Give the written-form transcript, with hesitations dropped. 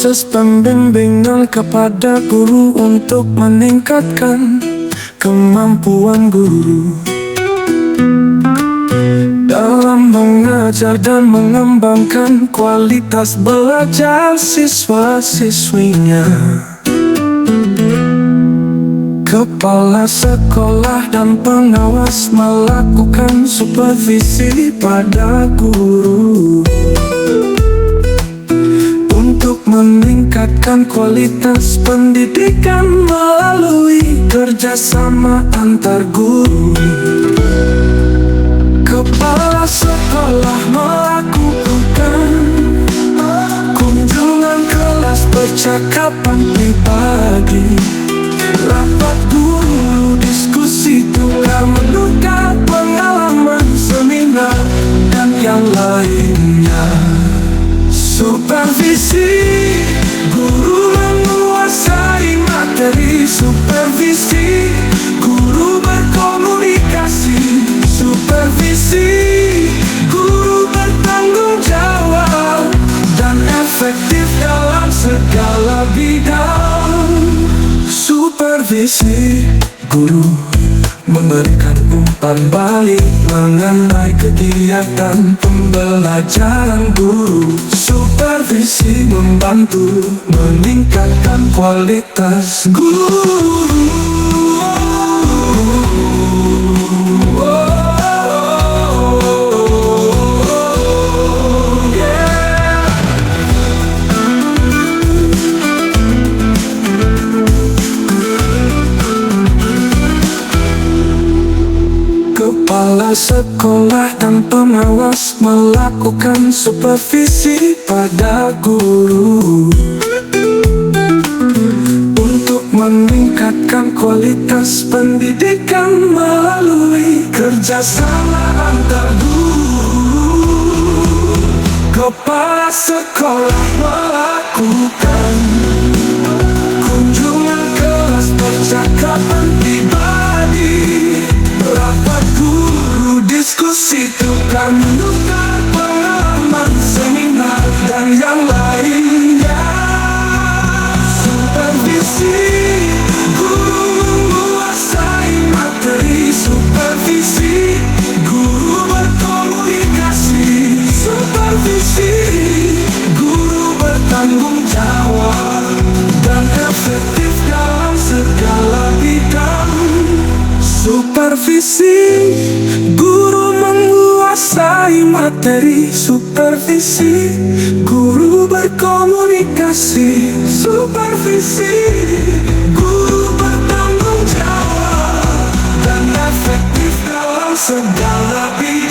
Proses pembimbingan kepada guru untuk meningkatkan kemampuan guru dalam mengajar dan mengembangkan kualitas belajar siswa-siswinya. Kepala sekolah dan pengawas melakukan supervisi pada guru untuk meningkatkan kualitas pendidikan melalui kerjasama antar guru. Kepala sekolah melakukan kunjungan kelas, percakapan pribadi, rapat guru, diskusi tukar menukar pengalaman, seminar, dan yang lainnya. Supervisi, guru menguasai materi. Supervisi, guru berkomunikasi. Supervisi, guru bertanggung jawab dan efektif dalam segala bidang. Supervisi, guru memberikan umpan balik mengenai kegiatan pembelajaran guru. Supervisi membantu meningkatkan kualitas guru. Kepala sekolah dan pengawas melakukan supervisi pada guru untuk meningkatkan kualitas pendidikan melalui kerjasama antar guru. Kepala sekolah melakukan kunjungan kelas, percakapan pribadi, rapat guru, diskusi tukar menukar pengalaman, seminar, dan yang lainnya. Supervisi, guru menguasai materi. Supervisi, guru berkomunikasi. Supervisi, guru bertanggung jawab dan efektif dalam segala bidang. Supervisi, guru menguasai materi. Supervisi, guru berkomunikasi. Supervisi, guru bertanggung jawab dan efektif dalam segala bidang.